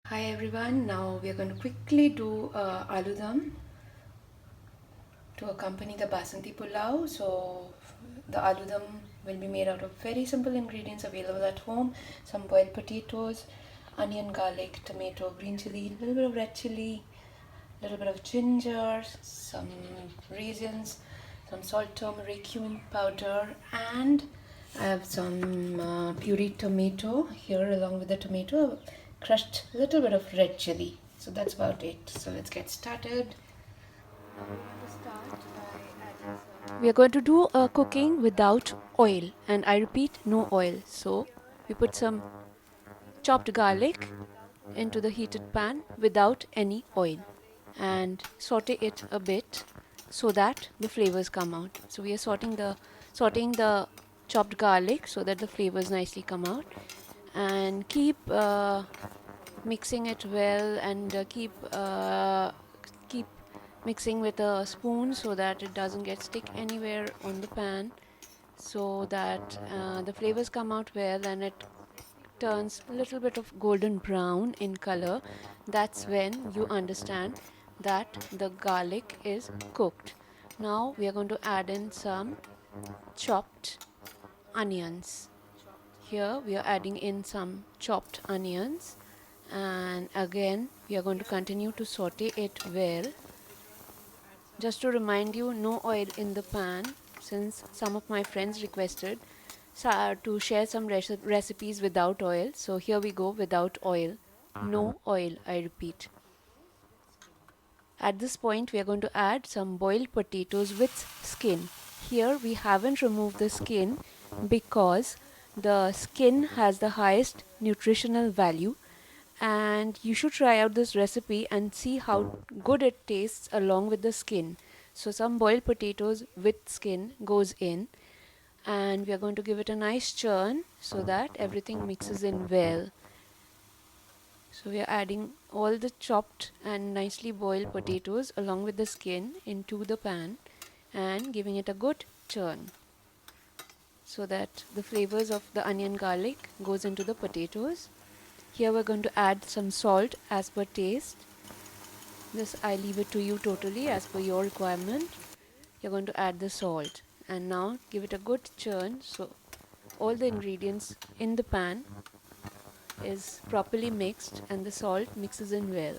Hi everyone, now we are going to quickly do aloo dum to accompany the basanti pulao. So the aloo dum will be made out of very simple ingredients available at home: some boiled potatoes, onion, garlic, tomato, green chili, a little bit of red chili, a little bit of ginger, some raisins, some salt, turmeric, cumin powder, and I have some pureed tomato here along with the tomato, crushed little bit of red chili. So that's about it. So let's get started. We are going to do a cooking without oil, and I repeat, no oil. So we put some chopped garlic into the heated pan without any oil and saute it a bit so that the flavors come out. So we are sauteing the chopped garlic so that the flavors nicely come out, and keep mixing it well, and keep mixing with a spoon so that it doesn't get stick anywhere on the pan, so that the flavors come out well and it turns a little bit of golden brown in color. That's when you understand that the garlic is cooked. Now we are going to add in some chopped onions. Here we are adding in some chopped onions, and again we are going to continue to saute it well. Just to remind you, no oil in the pan, since some of my friends requested to share some recipes without oil. So here we go, without oil. No oil, I repeat. At this point, we are going to add some boiled potatoes with skin. Here we haven't removed the skin because the skin has the highest nutritional value, and you should try out this recipe and see how good it tastes along with the skin. So some boiled potatoes with skin goes in, and we are going to give it a nice churn so that everything mixes in well. So we are adding all the chopped and nicely boiled potatoes along with the skin into the pan and giving it a good churn so that the flavors of the onion garlic goes into the potatoes. Here we're going to add some salt as per taste. This I leave it to you totally as per your requirement. You're going to add the salt and now give it a good churn so all the ingredients in the pan is properly mixed and the salt mixes in well.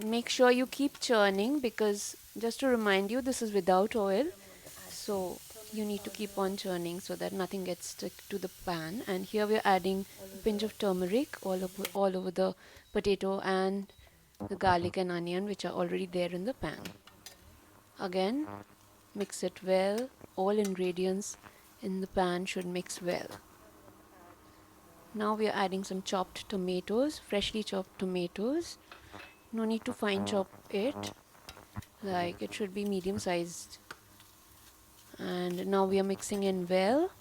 Make sure you keep churning, because just to remind you, this is without oil, so you need to keep on churning so that nothing gets stuck to the pan. And here we're adding a pinch of turmeric all over the potato and the garlic and onion which are already there in the pan. Again, mix it well. All ingredients in the pan should mix well. Now we are adding some chopped tomatoes, freshly chopped tomatoes. No need to fine chop it, like it should be medium sized. And now we are mixing in well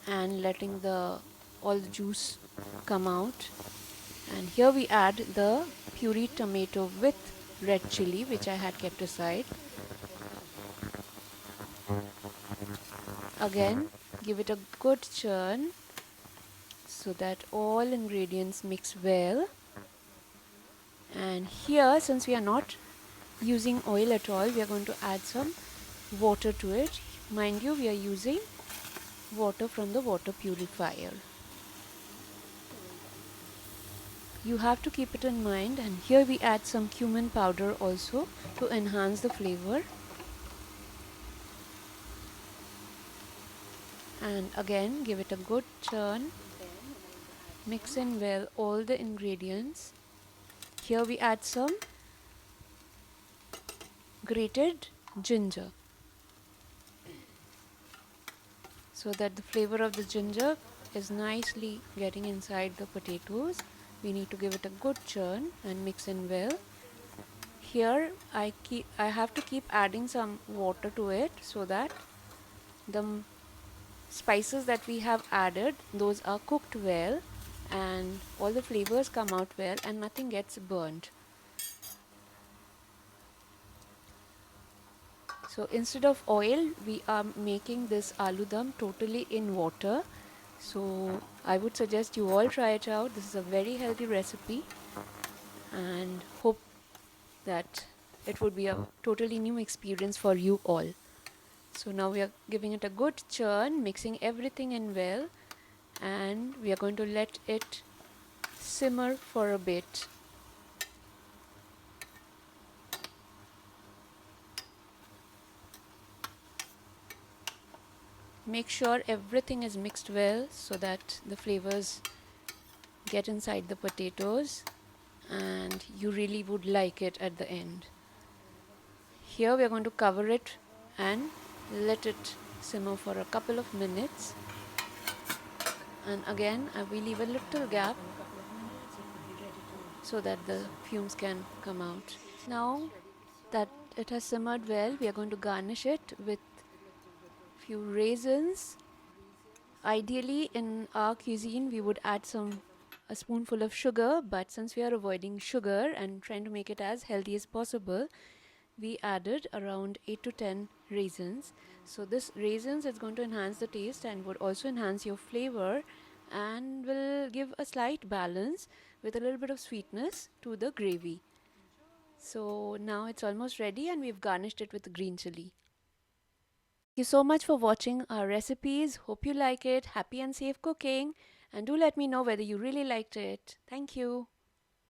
and letting the all the juice come out. And here we add the pureed tomato with red chili which I had kept aside. Again, give it a good churn so that all ingredients mix well. And here, since we are not using oil at all, we are going to add some water to it. Mind you, we are using water from the water purifier. You have to keep it in mind. And here we add some cumin powder also to enhance the flavor. And again, give it a good churn. Mix in well all the ingredients. Here we add some grated ginger so that the flavor of the ginger is nicely getting inside the potatoes. We need to give it a good churn and mix in well. Here I have to keep adding some water to it so that the spices that we have added, those are cooked well and all the flavors come out well and nothing gets burnt. So instead of oil, we are making this aloo dum totally in water. So I would suggest you all try it out. This is a very healthy recipe and hope that it would be a totally new experience for you all. So now we are giving it a good churn, mixing everything in well, and we are going to let it simmer for a bit. Make sure everything is mixed well so that the flavors get inside the potatoes and you really would like it at the end. Here we are going to cover it and let it simmer for a couple of minutes, and again I will leave a little gap so that the fumes can come out. Now that it has simmered well, we are going to garnish it with few raisins. Ideally in our cuisine we would add a spoonful of sugar, but since we are avoiding sugar and trying to make it as healthy as possible, we added around 8 to 10 raisins. So this raisins is going to enhance the taste and would also enhance your flavor and will give a slight balance with a little bit of sweetness to the gravy. So now it's almost ready and we've garnished it with green chili. Thank you so much for watching our recipes. Hope you like it. Happy and safe cooking, and do let me know whether you really liked it. Thank you.